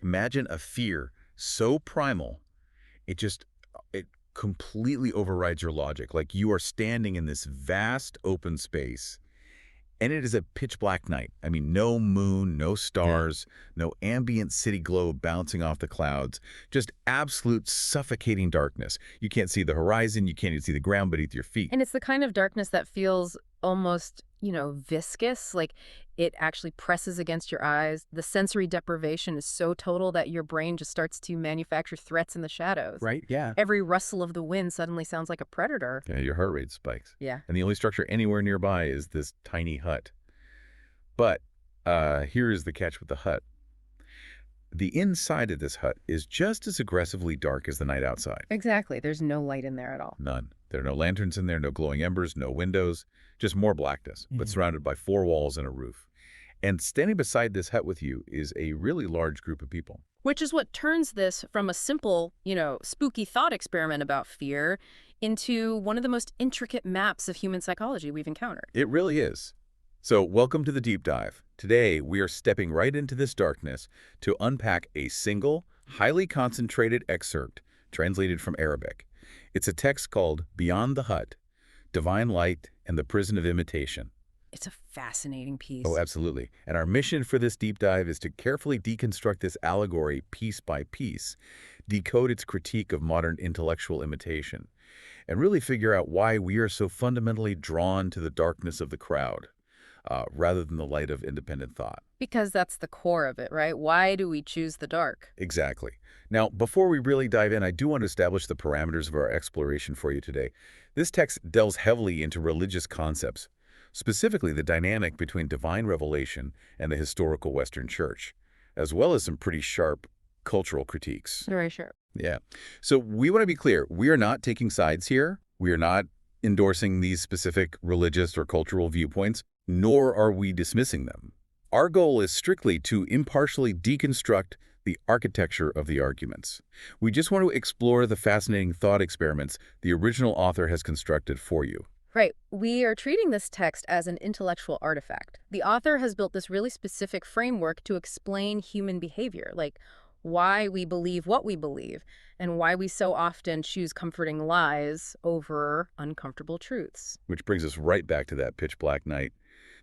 Imagine a fear so primal, it completely overrides your logic. Like you are standing in this vast open space, and it is a pitch black night. I mean, no moon, no stars, no ambient city glow bouncing off the clouds, just absolute suffocating darkness. You can't see the horizon, you can't even see the ground beneath your feet. And it's the kind of darkness that feels almost, viscous, like it actually presses against your eyes. The sensory deprivation is so total that your brain just starts to manufacture threats in the shadows. Right? Yeah. Every rustle of the wind suddenly sounds like a predator. Yeah, your heart rate spikes. Yeah. And the only structure anywhere nearby is this tiny hut. But here is the catch with the hut. The inside of this hut is just as aggressively dark as the night outside. Exactly. There's no light in there at all. None. There are no lanterns in there, no glowing embers, no windows, just more blackness, but surrounded by 4 walls and a roof. And standing beside this hut with you is a really large group of people. Which is what turns this from a simple, spooky thought experiment about fear into one of the most intricate maps of human psychology we've encountered. It really is. So welcome to the deep dive. Today, we are stepping right into this darkness to unpack a single, highly concentrated excerpt translated from Arabic. It's a text called Beyond the Hut, Divine Light and the Prison of Imitation. It's a fascinating piece. Oh, absolutely. And our mission for this deep dive is to carefully deconstruct this allegory piece by piece, decode its critique of modern intellectual imitation, and really figure out why we are so fundamentally drawn to the darkness of the crowd, rather than the light of independent thought. Because that's the core of it, right? Why do we choose the dark? Exactly. Now, before we really dive in, I do want to establish the parameters of our exploration for you today. This text delves heavily into religious concepts, specifically the dynamic between divine revelation and the historical Western Church, as well as some pretty sharp cultural critiques. Very sharp. Yeah. So we want to be clear. We are not taking sides here. We are not endorsing these specific religious or cultural viewpoints, nor are we dismissing them. Our goal is strictly to impartially deconstruct the architecture of the arguments. We just want to explore the fascinating thought experiments the original author has constructed for you. Right. We are treating this text as an intellectual artifact. The author has built this really specific framework to explain human behavior, like why we believe what we believe, and why we so often choose comforting lies over uncomfortable truths. Which brings us right back to that pitch black night.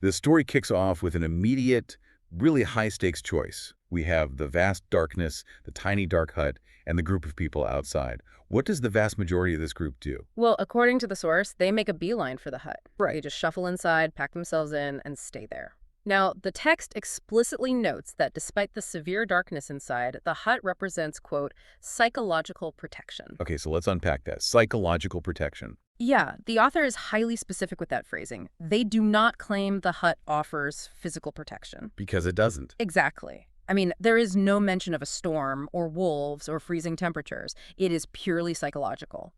The story kicks off with an immediate, really high-stakes choice. We have the vast darkness, the tiny dark hut, and the group of people outside. What does the vast majority of this group do? Well, according to the source, they make a beeline for the hut. Right. They just shuffle inside, pack themselves in, and stay there. Now, the text explicitly notes that despite the severe darkness inside, the hut represents, quote, psychological protection. Okay, so let's unpack that. Psychological protection. Yeah, the author is highly specific with that phrasing. They do not claim the hut offers physical protection. Because it doesn't. Exactly. I mean, there is no mention of a storm or wolves or freezing temperatures. It is purely psychological.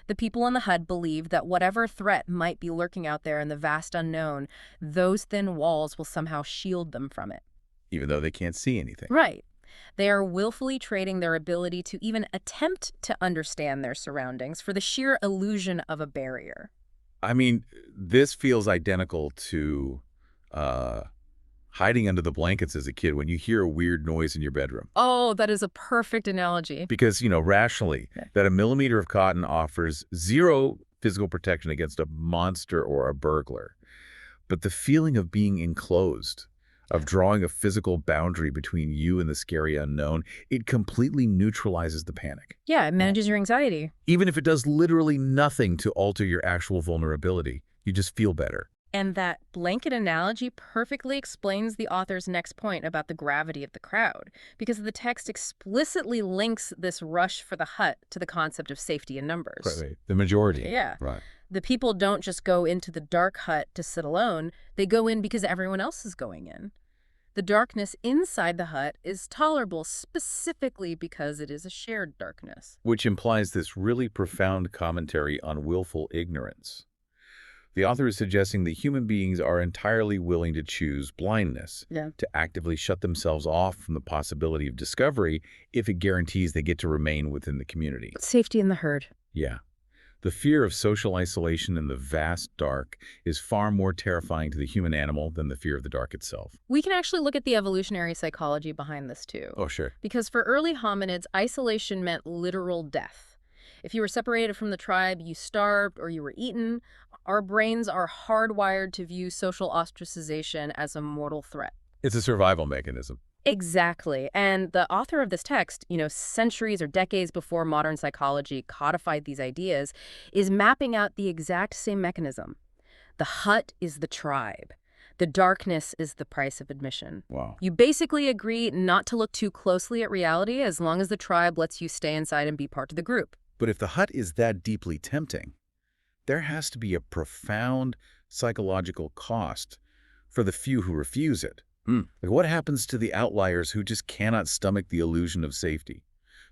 The people in the hut believe that whatever threat might be lurking out there in the vast unknown, those thin walls will somehow shield them from it. Even though they can't see anything. Right. They are willfully trading their ability to even attempt to understand their surroundings for the sheer illusion of a barrier. I mean, this feels identical to hiding under the blankets as a kid when you hear a weird noise in your bedroom. Oh, that is a perfect analogy. Because, rationally, that a millimeter of cotton offers 0 physical protection against a monster or a burglar. But the feeling of being enclosed, of drawing a physical boundary between you and the scary unknown, it completely neutralizes the panic. Yeah, it manages your anxiety. Even if it does literally nothing to alter your actual vulnerability, you just feel better. And that blanket analogy perfectly explains the author's next point about the gravity of the crowd, because the text explicitly links this rush for the hut to the concept of safety in numbers. Right. The majority. Yeah. Right. The people don't just go into the dark hut to sit alone. They go in because everyone else is going in. The darkness inside the hut is tolerable specifically because it is a shared darkness. Which implies this really profound commentary on willful ignorance. The author is suggesting that human beings are entirely willing to choose blindness, to actively shut themselves off from the possibility of discovery if it guarantees they get to remain within the community. Safety in the herd. Yeah. The fear of social isolation in the vast dark is far more terrifying to the human animal than the fear of the dark itself. We can actually look at the evolutionary psychology behind this too. Oh, sure. Because for early hominids, isolation meant literal death. If you were separated from the tribe, you starved or you were eaten. Our brains are hardwired to view social ostracization as a mortal threat. It's a survival mechanism. Exactly. And the author of this text, centuries or decades before modern psychology codified these ideas, is mapping out the exact same mechanism. The hut is the tribe. The darkness is the price of admission. Wow. You basically agree not to look too closely at reality as long as the tribe lets you stay inside and be part of the group. But if the hut is that deeply tempting, there has to be a profound psychological cost for the few who refuse it. Like, what happens to the outliers who just cannot stomach the illusion of safety?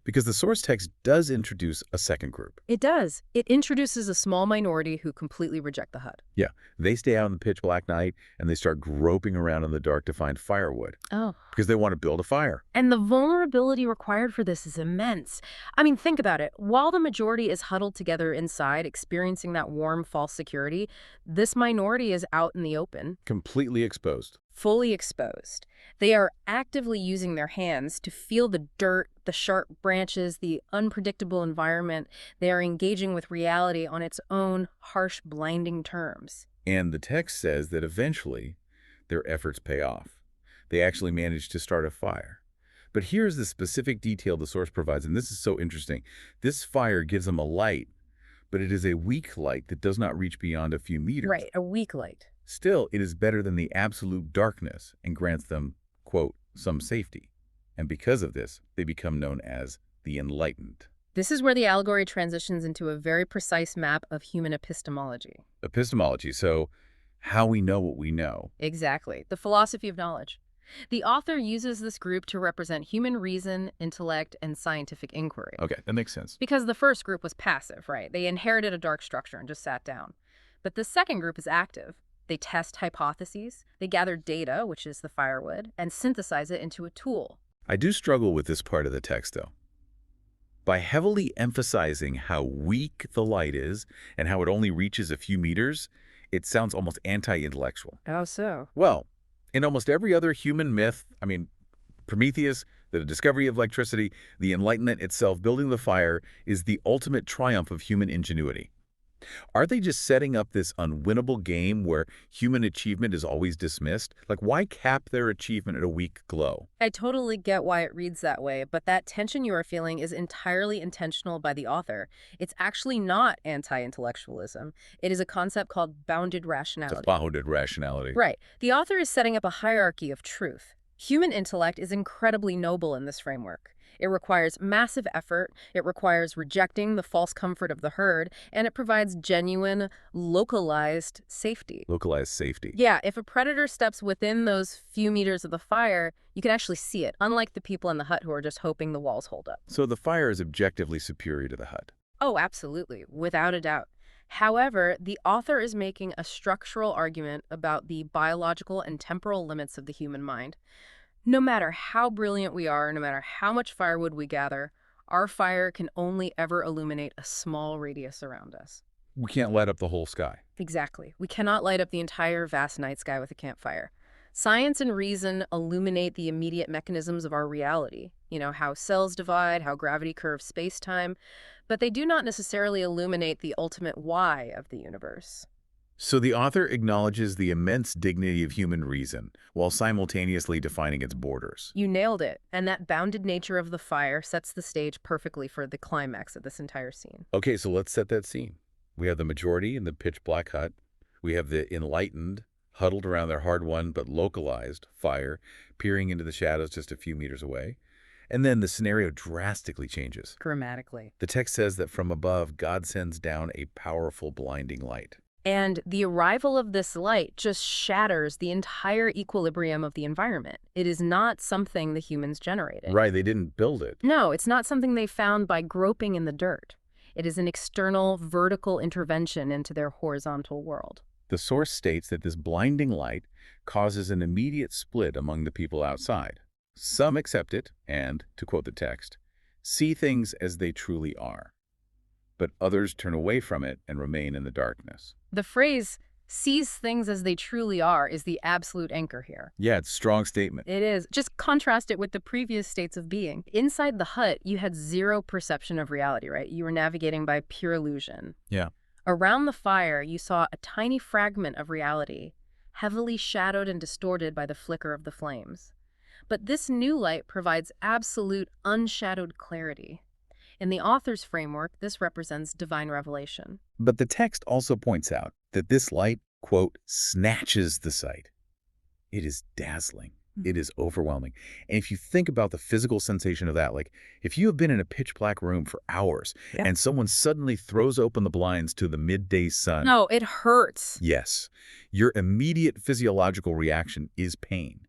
Because the source text does introduce a second group. It does. It introduces a small minority who completely reject the hut. Yeah, they stay out in the pitch black night and they start groping around in the dark to find firewood Oh. because they want to build a fire. And the vulnerability required for this is immense. I mean, think about it. While the majority is huddled together inside, experiencing that warm, false security, this minority is out in the open. Completely exposed. Fully exposed. They are actively using their hands to feel the dirt, the sharp branches, the unpredictable environment. They are engaging with reality on its own harsh, blinding terms. And the text says that eventually their efforts pay off. They actually manage to start a fire. But here's the specific detail the source provides, and this is so interesting. This fire gives them a light, but it is a weak light that does not reach beyond a few meters. Right, a weak light. Still, it is better than the absolute darkness and grants them, quote, some safety. And because of this, they become known as the enlightened. This is where the allegory transitions into a very precise map of human epistemology. Epistemology, so how we know what we know. Exactly, the philosophy of knowledge. The author uses this group to represent human reason, intellect, and scientific inquiry. Okay, that makes sense. Because the first group was passive, right? They inherited a dark structure and just sat down. But the second group is active. They test hypotheses, they gather data, which is the firewood, and synthesize it into a tool. I do struggle with this part of the text, though. By heavily emphasizing how weak the light is and how it only reaches a few meters, it sounds almost anti-intellectual. How so? Well, in almost every other human myth, Prometheus, the discovery of electricity, the Enlightenment itself, building the fire, is the ultimate triumph of human ingenuity. Are they just setting up this unwinnable game where human achievement is always dismissed? Like, why cap their achievement at a weak glow? I totally get why it reads that way, but that tension you are feeling is entirely intentional by the author. It's actually not anti-intellectualism. It is a concept called bounded rationality. It's a bounded rationality. Right. The author is setting up a hierarchy of truth. Human intellect is incredibly noble in this framework. It requires massive effort, it requires rejecting the false comfort of the herd, and it provides genuine, localized safety. Localized safety. Yeah, if a predator steps within those few meters of the fire, you can actually see it, unlike the people in the hut who are just hoping the walls hold up. So the fire is objectively superior to the hut. Oh, absolutely, without a doubt. However, the author is making a structural argument about the biological and temporal limits of the human mind. No matter how brilliant we are, no matter how much firewood we gather, our fire can only ever illuminate a small radius around us. We can't light up the whole sky. Exactly. We cannot light up the entire vast night sky with a campfire. Science and reason illuminate the immediate mechanisms of our reality. How cells divide, how gravity curves space-time, but they do not necessarily illuminate the ultimate why of the universe. So the author acknowledges the immense dignity of human reason, while simultaneously defining its borders. You nailed it, and that bounded nature of the fire sets the stage perfectly for the climax of this entire scene. Okay, so let's set that scene. We have the majority in the pitch-black hut. We have the enlightened, huddled around their hard-won but localized fire, peering into the shadows just a few meters away. And then the scenario drastically changes. Dramatically. The text says that from above, God sends down a powerful, blinding light. And the arrival of this light just shatters the entire equilibrium of the environment. It is not something the humans generated. Right, they didn't build it. No, it's not something they found by groping in the dirt. It is an external, vertical intervention into their horizontal world. The source states that this blinding light causes an immediate split among the people outside. Some accept it and, to quote the text, see things as they truly are. but others turn away from it and remain in the darkness. The phrase, sees things as they truly are, is the absolute anchor here. Yeah, it's a strong statement. It is. Just contrast it with the previous states of being. Inside the hut, you had zero perception of reality, right? You were navigating by pure illusion. Yeah. Around the fire, you saw a tiny fragment of reality, heavily shadowed and distorted by the flicker of the flames. But this new light provides absolute, unshadowed clarity. In the author's framework, this represents divine revelation. But the text also points out that this light, quote, snatches the sight. It is dazzling. It is overwhelming. And if you think about the physical sensation of that, like if you have been in a pitch black room for hours and someone suddenly throws open the blinds to the midday sun. No, it hurts. Yes. Your immediate physiological reaction is pain.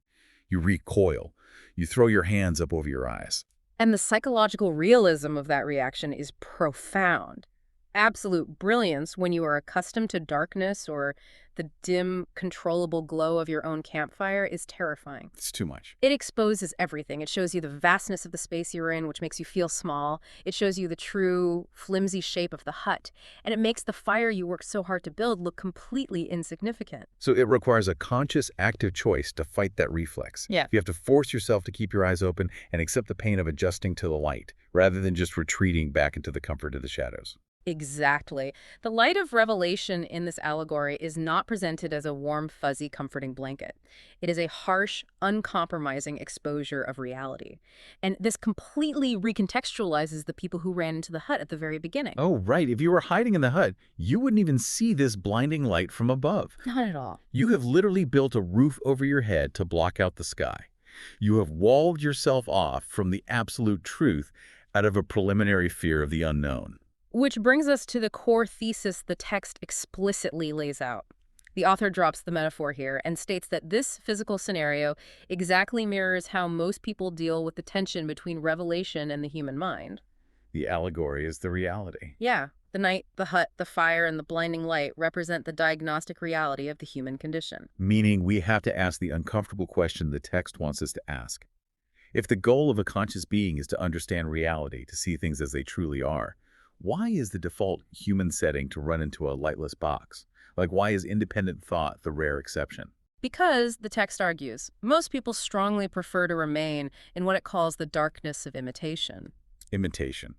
You recoil. You throw your hands up over your eyes. And the psychological realism of that reaction is profound. Absolute brilliance when you are accustomed to darkness or the dim, controllable glow of your own campfire is terrifying. It's too much. It exposes everything. It shows you the vastness of the space you're in, which makes you feel small. It shows you the true, flimsy shape of the hut. And it makes the fire you worked so hard to build look completely insignificant. So it requires a conscious, active choice to fight that reflex. Yeah. You have to force yourself to keep your eyes open and accept the pain of adjusting to the light, rather than just retreating back into the comfort of the shadows. Exactly. The light of revelation in this allegory is not presented as a warm, fuzzy, comforting blanket. It is a harsh, uncompromising exposure of reality. And this completely recontextualizes the people who ran into the hut at the very beginning. Oh, right. If you were hiding in the hut, you wouldn't even see this blinding light from above. Not at all. You have literally built a roof over your head to block out the sky. You have walled yourself off from the absolute truth out of a preliminary fear of the unknown. Which brings us to the core thesis the text explicitly lays out. The author drops the metaphor here and states that this physical scenario exactly mirrors how most people deal with the tension between revelation and the human mind. The allegory is the reality. Yeah, the night, the hut, the fire, and the blinding light represent the diagnostic reality of the human condition. Meaning we have to ask the uncomfortable question the text wants us to ask. If the goal of a conscious being is to understand reality, to see things as they truly are, why is the default human setting to run into a lightless box? Like, why is independent thought the rare exception? Because, the text argues, most people strongly prefer to remain in what it calls the darkness of imitation. Imitation.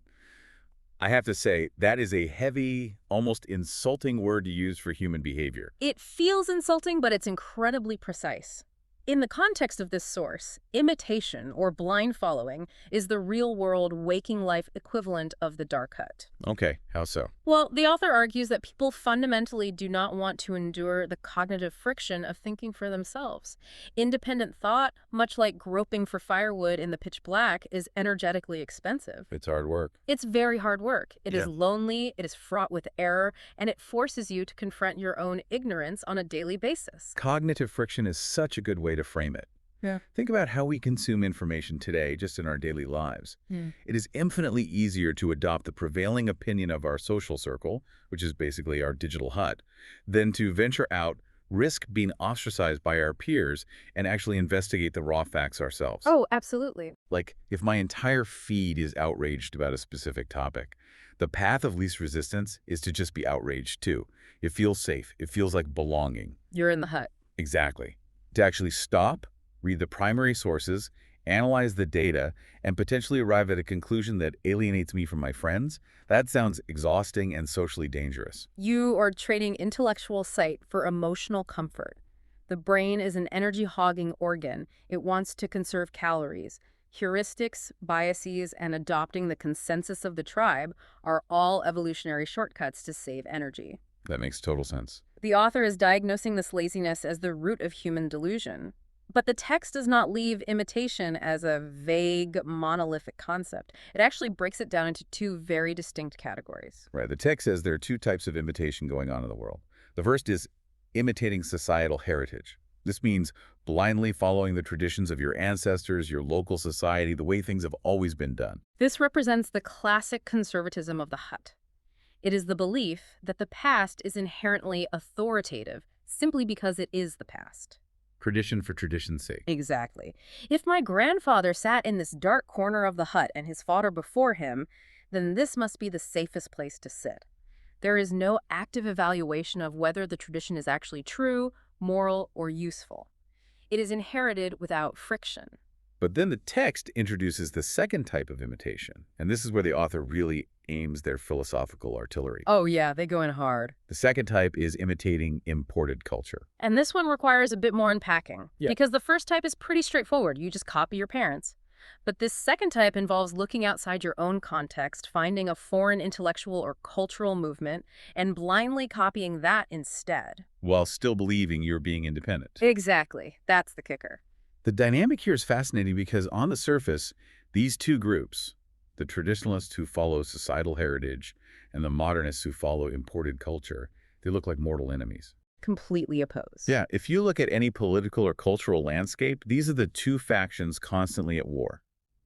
I have to say, that is a heavy, almost insulting word to use for human behavior. It feels insulting, but it's incredibly precise. In the context of this source, imitation, or blind following, is the real-world waking life equivalent of the dark hut. Okay, how so? Well, the author argues that people fundamentally do not want to endure the cognitive friction of thinking for themselves. Independent thought, much like groping for firewood in the pitch black, is energetically expensive. It's hard work. It's very hard work. It is lonely, it is fraught with error, and it forces you to confront your own ignorance on a daily basis. Cognitive friction is such a good way to frame it. Yeah. Think about how we consume information today just in our daily lives. It is infinitely easier to adopt the prevailing opinion of our social circle, which is basically our digital hut, than to venture out, risk being ostracized by our peers, and actually investigate the raw facts ourselves. Oh, absolutely. Like, if my entire feed is outraged about a specific topic, the path of least resistance is to just be outraged too. It feels safe. It feels like belonging. You're in the hut. Exactly. To actually stop, read the primary sources, analyze the data, and potentially arrive at a conclusion that alienates me from my friends, that sounds exhausting and socially dangerous. You are trading intellectual sight for emotional comfort. The brain is an energy-hogging organ. It wants to conserve calories. Heuristics, biases, and adopting the consensus of the tribe are all evolutionary shortcuts to save energy. That makes total sense. The author is diagnosing this laziness as the root of human delusion. But the text does not leave imitation as a vague, monolithic concept. It actually breaks it down into two very distinct categories. Right. The text says there are two types of imitation going on in the world. The first is imitating societal heritage. This means blindly following the traditions of your ancestors, your local society, the way things have always been done. This represents the classic conservatism of the hut. It is the belief that the past is inherently authoritative simply because it is the past. Tradition for tradition's sake. Exactly. If my grandfather sat in this dark corner of the hut and his father before him, then this must be the safest place to sit. There is no active evaluation of whether the tradition is actually true, moral, or useful. It is inherited without friction. But then the text introduces the second type of imitation, and this is where the author really aims their philosophical artillery. Oh yeah, they go in hard. The second type is imitating imported culture. And this one requires a bit more unpacking. Yeah. Because the first type is pretty straightforward. You just copy your parents. But this second type involves looking outside your own context, finding a foreign intellectual or cultural movement, and blindly copying that instead. While still believing you're being independent. Exactly. That's the kicker. The dynamic here is fascinating because on the surface, these two groups, the traditionalists who follow societal heritage and the modernists who follow imported culture, they look like mortal enemies. Completely opposed. Yeah, if you look at any political or cultural landscape, these are the two factions constantly at war.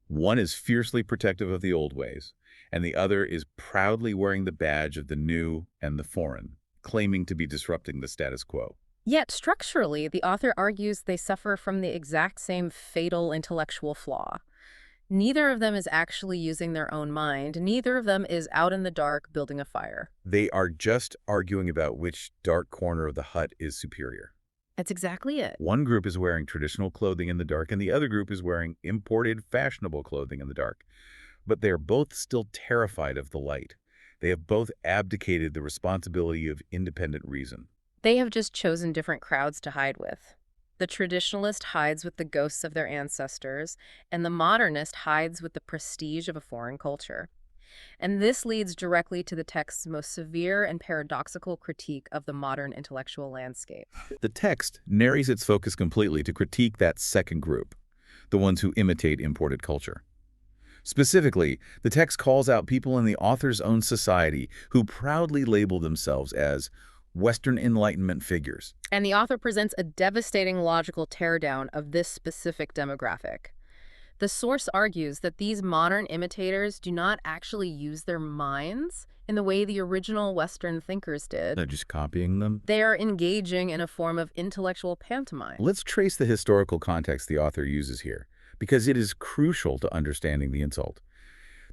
One is fiercely protective of the old ways, and the other is proudly wearing the badge of the new and the foreign, claiming to be disrupting the status quo. Yet structurally, the author argues they suffer from the exact same fatal intellectual flaw. Neither of them is actually using their own mind. Neither of them is out in the dark building a fire. They are just arguing about which dark corner of the hut is superior. That's exactly it. One group is wearing traditional clothing in the dark, and the other group is wearing imported fashionable clothing in the dark. But they are both still terrified of the light. They have both abdicated the responsibility of independent reason. They have just chosen different crowds to hide with. The traditionalist hides with the ghosts of their ancestors, and the modernist hides with the prestige of a foreign culture. And this leads directly to the text's most severe and paradoxical critique of the modern intellectual landscape. The text narrows its focus completely to critique that second group, the ones who imitate imported culture. Specifically, the text calls out people in the author's own society who proudly label themselves as Western Enlightenment figures. And the author presents a devastating logical teardown of this specific demographic. The source argues that these modern imitators do not actually use their minds in the way the original Western thinkers did. They're just copying them? They are engaging in a form of intellectual pantomime. Let's trace the historical context the author uses here, because it is crucial to understanding the insult.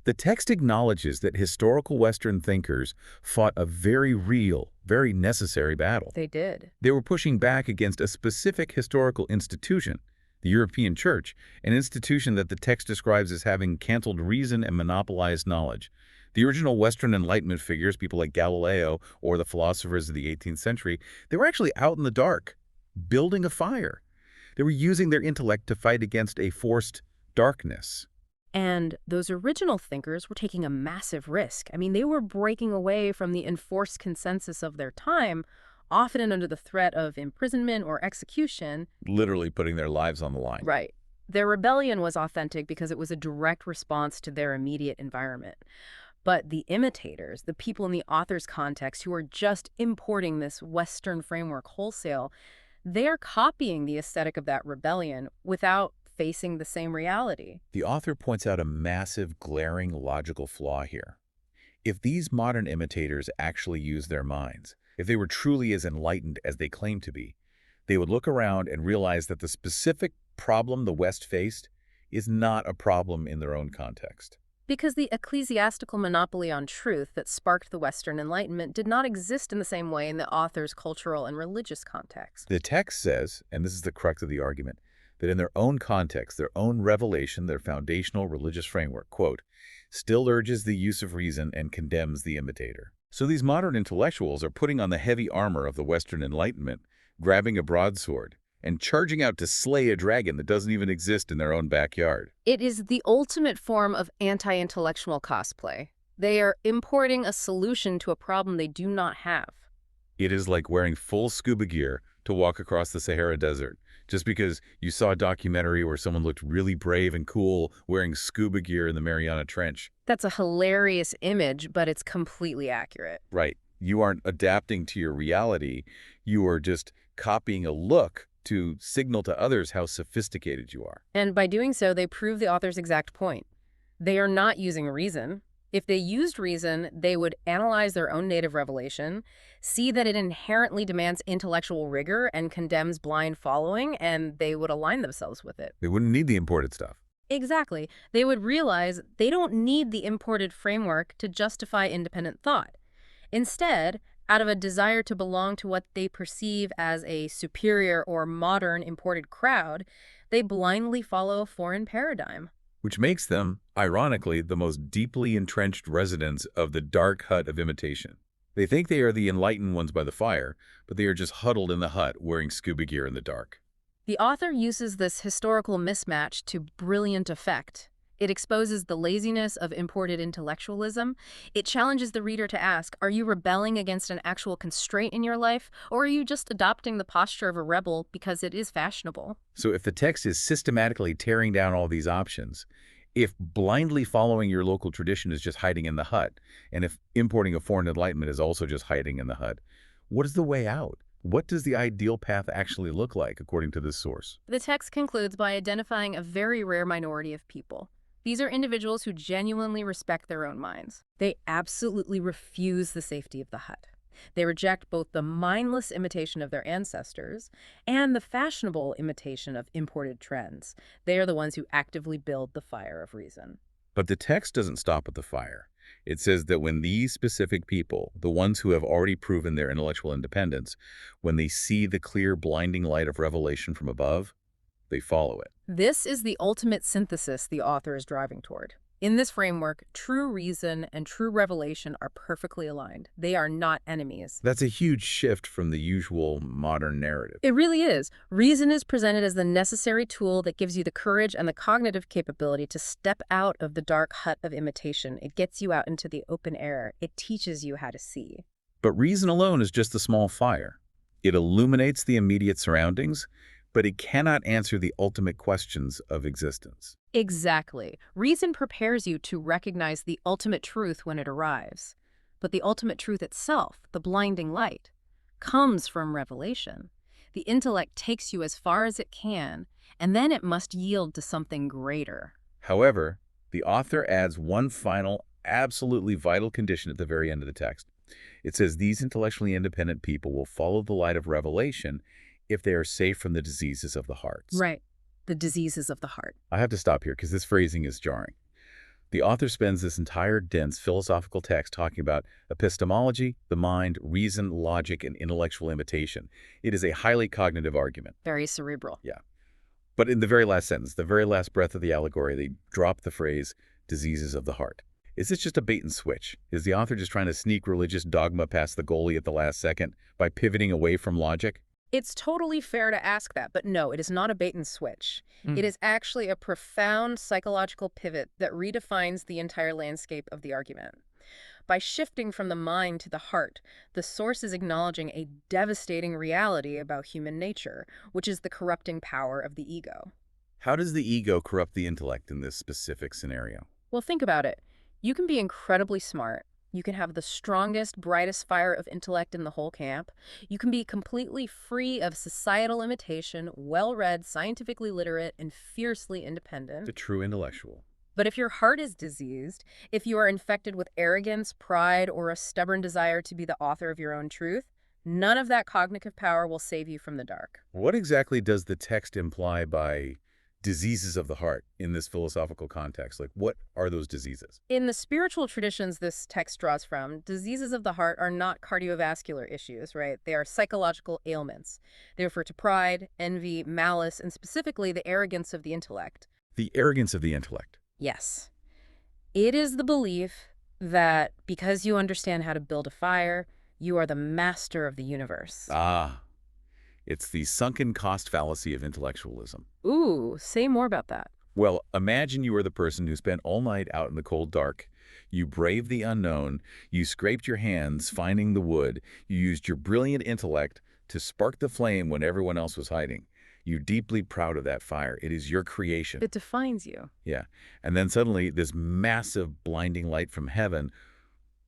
The text acknowledges that historical Western thinkers fought a very real, very necessary battle. They did. They were pushing back against a specific historical institution, the European Church, an institution that the text describes as having canceled reason and monopolized knowledge. The original Western Enlightenment figures, people like Galileo or the philosophers of the 18th century, they were actually out in the dark, building a fire. They were using their intellect to fight against a forced darkness. And those original thinkers were taking a massive risk. I mean, they were breaking away from the enforced consensus of their time, often under the threat of imprisonment or execution. Literally putting their lives on the line. Right. Their rebellion was authentic because it was a direct response to their immediate environment. But the imitators, the people in the author's context who are just importing this Western framework wholesale, they're copying the aesthetic of that rebellion without facing the same reality. The author points out a massive, glaring logical flaw here. If these modern imitators actually used their minds, if they were truly as enlightened as they claim to be, they would look around and realize that the specific problem the West faced is not a problem in their own context. Because the ecclesiastical monopoly on truth that sparked the Western Enlightenment did not exist in the same way in the author's cultural and religious context. The text says, and this is the crux of the argument, that in their own context, their own revelation, their foundational religious framework, quote, still urges the use of reason and condemns the imitator. So these modern intellectuals are putting on the heavy armor of the Western Enlightenment, grabbing a broadsword, and charging out to slay a dragon that doesn't even exist in their own backyard. It is the ultimate form of anti-intellectual cosplay. They are importing a solution to a problem they do not have. It is like wearing full scuba gear to walk across the Sahara Desert, just because you saw a documentary where someone looked really brave and cool wearing scuba gear in the Mariana Trench. That's a hilarious image, but it's completely accurate. Right. You aren't adapting to your reality. You are just copying a look to signal to others how sophisticated you are. And by doing so, they prove the author's exact point. They are not using reason. If they used reason, they would analyze their own native revelation, see that it inherently demands intellectual rigor and condemns blind following, and they would align themselves with it. They wouldn't need the imported stuff. Exactly. They would realize they don't need the imported framework to justify independent thought. Instead, out of a desire to belong to what they perceive as a superior or modern imported crowd, they blindly follow a foreign paradigm. Which makes them, ironically, the most deeply entrenched residents of the dark hut of imitation. They think they are the enlightened ones by the fire, but they are just huddled in the hut wearing scuba gear in the dark. The author uses this historical mismatch to brilliant effect. It exposes the laziness of imported intellectualism. It challenges the reader to ask, are you rebelling against an actual constraint in your life, or are you just adopting the posture of a rebel because it is fashionable? So if the text is systematically tearing down all these options, if blindly following your local tradition is just hiding in the hut, and if importing a foreign enlightenment is also just hiding in the hut, what is the way out? What does the ideal path actually look like, according to this source? The text concludes by identifying a very rare minority of people. These are individuals who genuinely respect their own minds. They absolutely refuse the safety of the hut. They reject both the mindless imitation of their ancestors and the fashionable imitation of imported trends. They are the ones who actively build the fire of reason. But the text doesn't stop at the fire. It says that when these specific people, the ones who have already proven their intellectual independence, when they see the clear, blinding light of revelation from above, they follow it. This is the ultimate synthesis the author is driving toward. In this framework, true reason and true revelation are perfectly aligned. They are not enemies. That's a huge shift from the usual modern narrative. It really is. Reason is presented as the necessary tool that gives you the courage and the cognitive capability to step out of the dark hut of imitation. It gets you out into the open air. It teaches you how to see. But reason alone is just a small fire. It illuminates the immediate surroundings, but it cannot answer the ultimate questions of existence. Exactly. Reason prepares you to recognize the ultimate truth when it arrives. But the ultimate truth itself, the blinding light, comes from revelation. The intellect takes you as far as it can, and then it must yield to something greater. However, the author adds one final, absolutely vital condition at the very end of the text. It says these intellectually independent people will follow the light of revelation if they are safe from the diseases of the hearts. Right. The diseases of the heart. I have to stop here because this phrasing is jarring. The author spends this entire dense philosophical text talking about epistemology, the mind, reason, logic, and intellectual imitation. It is a highly cognitive argument. Very cerebral. Yeah. But in the very last sentence, the very last breath of the allegory, they drop the phrase, diseases of the heart. Is this just a bait and switch? Is the author just trying to sneak religious dogma past the goalie at the last second by pivoting away from logic? It's totally fair to ask that, but no, it is not a bait and switch. It is actually a profound psychological pivot that redefines the entire landscape of the argument. By shifting from the mind to the heart, the source is acknowledging a devastating reality about human nature, which is the corrupting power of the ego. How does the ego corrupt the intellect in this specific scenario? Well, think about it. You can be incredibly smart. You can have the strongest, brightest fire of intellect in the whole camp. You can be completely free of societal imitation, well-read, scientifically literate, and fiercely independent. The true intellectual. But if your heart is diseased, if you are infected with arrogance, pride, or a stubborn desire to be the author of your own truth, none of that cognitive power will save you from the dark. What exactly does the text imply by diseases of the heart in this philosophical context? Like, what are those diseases? In the spiritual traditions this text draws from, diseases of the heart are not cardiovascular issues, right? They are psychological ailments. They refer to pride, envy, malice, and specifically the arrogance of the intellect. The arrogance of the intellect. Yes. It is the belief that because you understand how to build a fire, you are the master of the universe. Ah, it's the sunken cost fallacy of intellectualism. Ooh, say more about that. Well, imagine you were the person who spent all night out in the cold dark. You braved the unknown. You scraped your hands finding the wood. You used your brilliant intellect to spark the flame when everyone else was hiding. You're deeply proud of that fire. It is your creation. It defines you. Yeah. And then suddenly this massive blinding light from heaven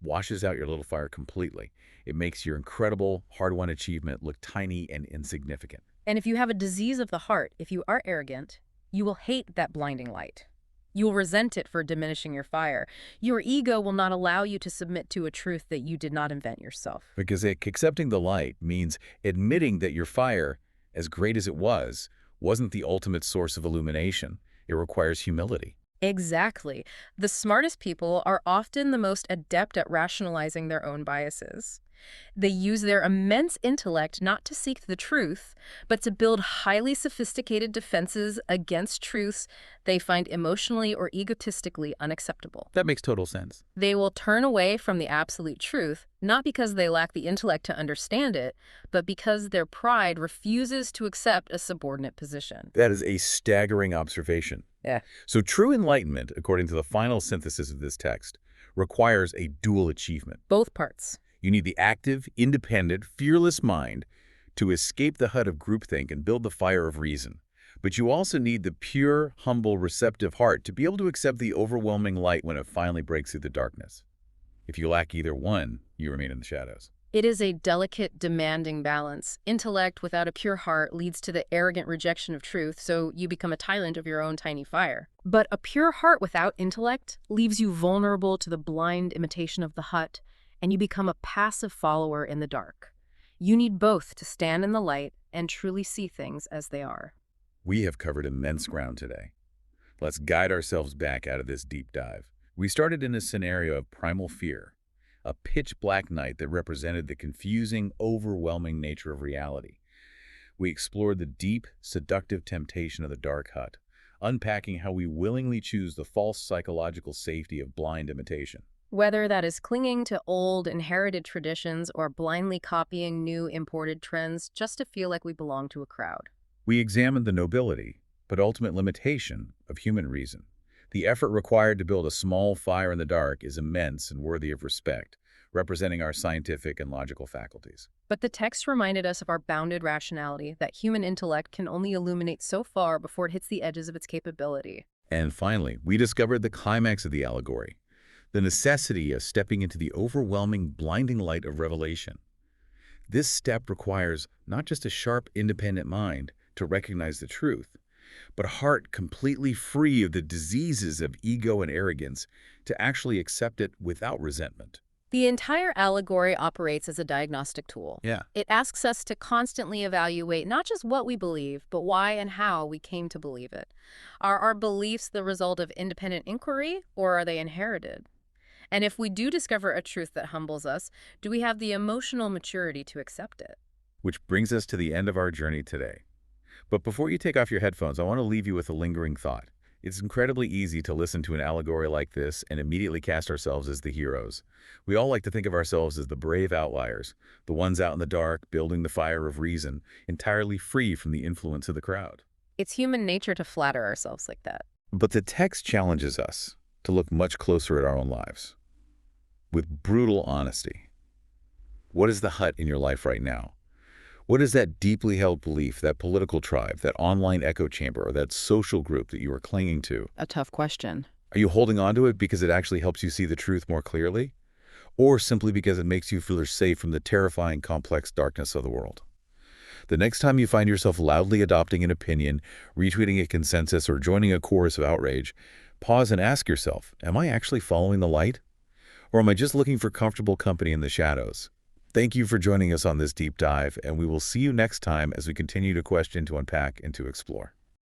washes out your little fire completely. It makes your incredible, hard-won achievement look tiny and insignificant. And if you have a disease of the heart, if you are arrogant, you will hate that blinding light. You will resent it for diminishing your fire. Your ego will not allow you to submit to a truth that you did not invent yourself. Because accepting the light means admitting that your fire, as great as it was, wasn't the ultimate source of illumination. It requires humility. Exactly. The smartest people are often the most adept at rationalizing their own biases. They use their immense intellect not to seek the truth, but to build highly sophisticated defenses against truths they find emotionally or egotistically unacceptable. That makes total sense. They will turn away from the absolute truth, not because they lack the intellect to understand it, but because their pride refuses to accept a subordinate position. That is a staggering observation. Yeah. So true enlightenment, according to the final synthesis of this text, requires a dual achievement. Both parts. You need the active, independent, fearless mind to escape the hut of groupthink and build the fire of reason. But you also need the pure, humble, receptive heart to be able to accept the overwhelming light when it finally breaks through the darkness. If you lack either one, you remain in the shadows. It is a delicate, demanding balance. Intellect without a pure heart leads to the arrogant rejection of truth, so you become a tyrant of your own tiny fire. But a pure heart without intellect leaves you vulnerable to the blind imitation of the hut, and you become a passive follower in the dark. You need both to stand in the light and truly see things as they are. We have covered immense ground today. Let's guide ourselves back out of this deep dive. We started in a scenario of primal fear, a pitch-black night that represented the confusing, overwhelming nature of reality. We explored the deep, seductive temptation of the dark hut, unpacking how we willingly choose the false psychological safety of blind imitation. Whether that is clinging to old, inherited traditions or blindly copying new, imported trends just to feel like we belong to a crowd. We examined the nobility, but ultimate limitation of human reason. The effort required to build a small fire in the dark is immense and worthy of respect, representing our scientific and logical faculties. But the text reminded us of our bounded rationality, that human intellect can only illuminate so far before it hits the edges of its capability. And finally, we discovered the climax of the allegory, the necessity of stepping into the overwhelming, blinding light of revelation. This step requires not just a sharp, independent mind to recognize the truth, but a heart completely free of the diseases of ego and arrogance to actually accept it without resentment. The entire allegory operates as a diagnostic tool. Yeah. It asks us to constantly evaluate not just what we believe, but why and how we came to believe it. Are our beliefs the result of independent inquiry, or are they inherited? And if we do discover a truth that humbles us, do we have the emotional maturity to accept it? Which brings us to the end of our journey today. But before you take off your headphones, I want to leave you with a lingering thought. It's incredibly easy to listen to an allegory like this and immediately cast ourselves as the heroes. We all like to think of ourselves as the brave outliers, the ones out in the dark, building the fire of reason, entirely free from the influence of the crowd. It's human nature to flatter ourselves like that. But the text challenges us to look much closer at our own lives, with brutal honesty. What is the hut in your life right now? What is that deeply held belief, that political tribe, that online echo chamber, or that social group that you are clinging to? A tough question. Are you holding on to it because it actually helps you see the truth more clearly? Or simply because it makes you feel safe from the terrifying, complex darkness of the world? The next time you find yourself loudly adopting an opinion, retweeting a consensus, or joining a chorus of outrage, pause and ask yourself, am I actually following the light? Or am I just looking for comfortable company in the shadows? Thank you for joining us on this deep dive, and we will see you next time as we continue to question, to unpack, and to explore.